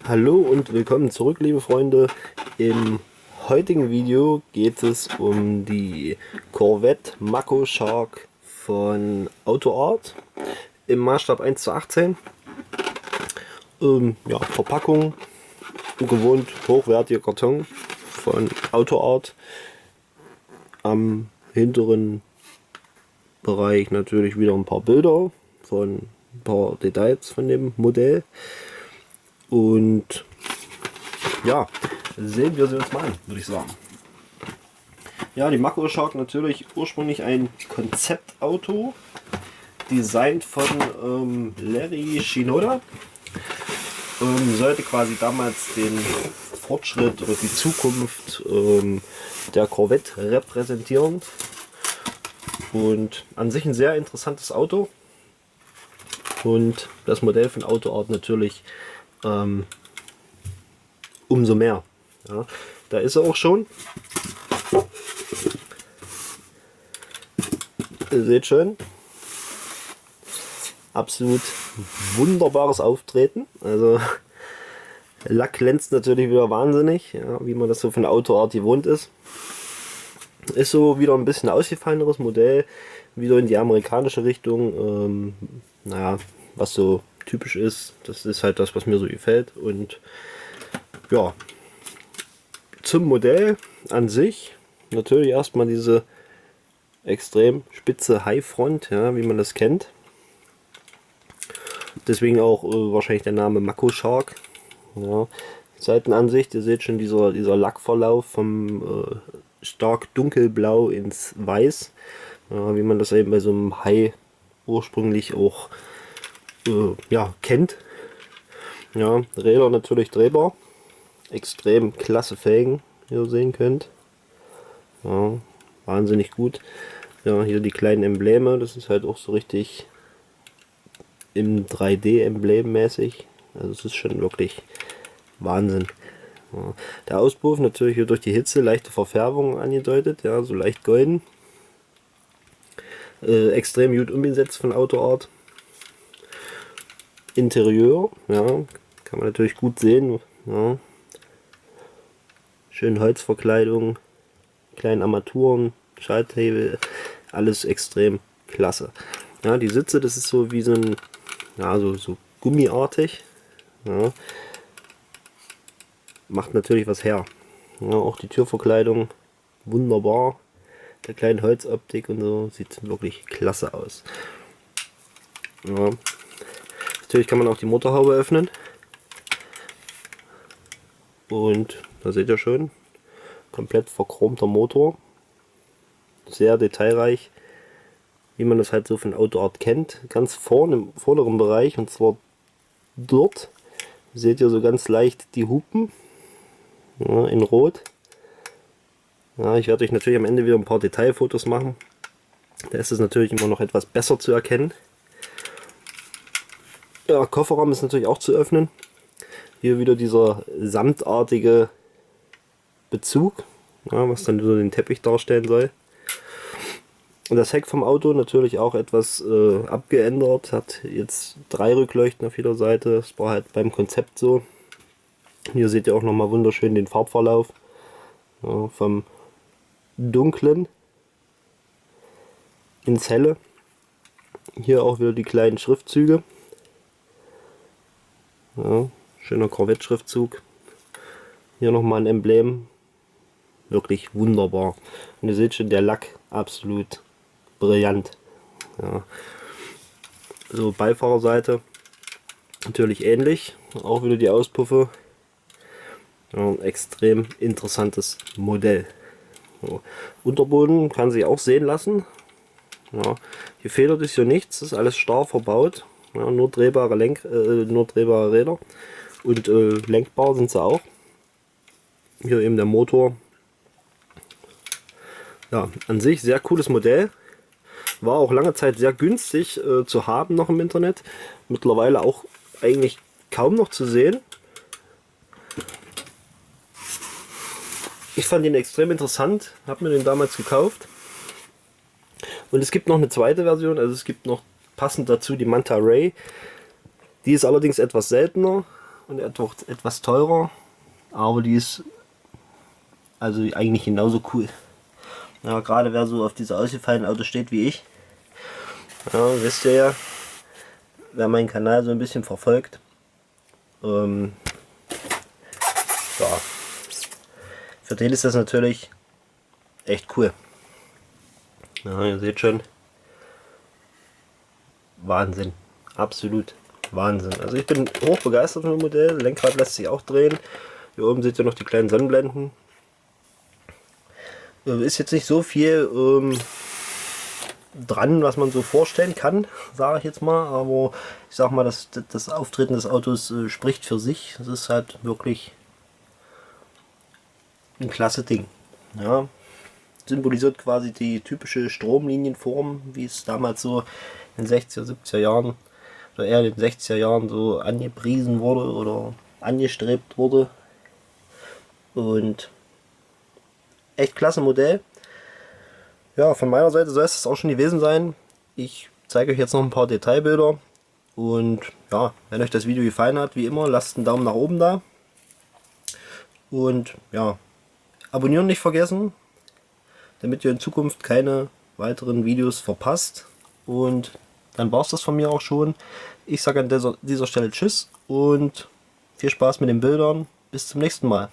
Hallo und willkommen zurück, liebe Freunde. Im heutigen Video geht es um die Corvette Mako Shark von AutoArt im Maßstab 1:18. Ja, Verpackung, gewohnt hochwertiger Karton von AutoArt. Am hinteren Bereich natürlich wieder ein paar Bilder von ein paar Details von dem Modell. Und ja, sehen wir sie uns mal an, würde ich sagen. Ja, die Mako Shark natürlich ursprünglich ein Konzeptauto, designt von Larry Shinoda. Sollte quasi damals den Fortschritt oder die Zukunft der Corvette repräsentieren. Und an sich ein sehr interessantes Auto. Und das Modell von AutoArt natürlich umso mehr. Ja, da ist er auch schon. Ihr seht schon. Absolut wunderbares Auftreten. Also Lack glänzt natürlich wieder wahnsinnig, ja, wie man das so von AutoArt gewohnt ist. Ist so wieder ein bisschen ausgefalleneres Modell, wieder in die amerikanische Richtung. Naja, was so typisch ist, das ist halt das, was mir so gefällt. Und ja, zum Modell an sich natürlich erstmal diese extrem spitze High-Front, ja, wie man das kennt. Deswegen auch wahrscheinlich der Name Mako Shark. Ja. Seitenansicht, ihr seht schon dieser Lackverlauf vom stark dunkelblau ins Weiß, ja, wie man das eben bei so einem Hai ursprünglich auch ja, kennt. Ja, Räder natürlich drehbar, extrem klasse Felgen, wie ihr sehen könnt. Ja, wahnsinnig gut. Ja, hier die kleinen Embleme, das ist halt auch so richtig im 3D-Emblem mäßig. Also es ist schon wirklich Wahnsinn. Ja. Der Auspuff natürlich hier durch die Hitze leichte Verfärbung angedeutet, ja, so leicht golden. Extrem gut umgesetzt von AutoArt. Interieur, ja, kann man natürlich gut sehen. Ja. Schön Holzverkleidung, kleinen Armaturen, Schalthebel, alles extrem klasse. Ja, die Sitze, das ist so wie so ein, ja, so gummiartig. Ja. Macht natürlich was her. Ja, auch die Türverkleidung wunderbar. Der kleinen Holzoptik und so sieht wirklich klasse aus. Ja. Natürlich kann man auch die Motorhaube öffnen. Und da seht ihr schon, komplett verchromter Motor. Sehr detailreich, wie man das halt so von AutoArt kennt. Ganz vorne im vorderen Bereich, und zwar dort, seht ihr so ganz leicht die Hupen, ja, in Rot. Ja, ich werde euch natürlich am Ende wieder ein paar Detailfotos machen. Da ist es natürlich immer noch etwas besser zu erkennen. Ja, Kofferraum ist natürlich auch zu öffnen. Hier wieder dieser samtartige Bezug, ja, was dann so den Teppich darstellen soll. Und das Heck vom Auto natürlich auch etwas abgeändert. Hat jetzt 3 Rückleuchten auf jeder Seite. Das war halt beim Konzept so. Hier seht ihr auch nochmal wunderschön den Farbverlauf. Ja, vom Dunklen ins Helle. Hier auch wieder die kleinen Schriftzüge. Ja, schöner Corvette-Schriftzug. Hier nochmal ein Emblem. Wirklich wunderbar. Und ihr seht schon, der Lack absolut brillant. Ja. So, Beifahrerseite natürlich ähnlich. Auch wieder die Auspuffe. Ja, ein extrem interessantes Modell. So. Unterboden kann sich auch sehen lassen. Ja, hier federt ist hier nichts, das ist alles starr verbaut. Ja, nur drehbare Räder und lenkbar sind sie auch. Hier eben der Motor. Ja, an sich sehr cooles Modell. War auch lange Zeit sehr günstig zu haben noch im Internet. Mittlerweile auch eigentlich kaum noch zu sehen. Ich fand ihn extrem interessant, habe mir den damals gekauft. Und es gibt noch eine zweite Version, also es gibt noch passend dazu die Manta Ray. Die ist allerdings etwas seltener und etwas teurer, aber die ist also eigentlich genauso cool. Ja, gerade wer so auf diese ausgefallenen Autos steht wie ich, ja, wisst ihr ja, wer meinen Kanal so ein bisschen verfolgt, ja, für den ist das natürlich echt cool. Ja, ihr seht schon, Wahnsinn, absolut Wahnsinn. Also ich bin hoch begeistert von dem Modell, Lenkrad lässt sich auch drehen, hier oben seht ihr noch die kleinen Sonnenblenden. Ist jetzt nicht so viel dran, was man so vorstellen kann, sage ich jetzt mal, aber ich sag mal, das Auftreten des Autos spricht für sich. Es ist halt wirklich ein klasse Ding. Ja, symbolisiert quasi die typische Stromlinienform, wie es damals so in den 60er, 70er Jahren oder eher in den 60er Jahren so angepriesen wurde oder angestrebt wurde. Und echt klasse Modell. Ja, von meiner Seite soll es auch schon gewesen sein. Ich zeige euch jetzt noch ein paar Detailbilder. Und ja, wenn euch das Video gefallen hat, wie immer, lasst einen Daumen nach oben da. Und ja, abonnieren nicht vergessen, damit ihr in Zukunft keine weiteren Videos verpasst. Und dann war es das von mir auch schon. Ich sage an dieser Stelle Tschüss und viel Spaß mit den Bildern. Bis zum nächsten Mal.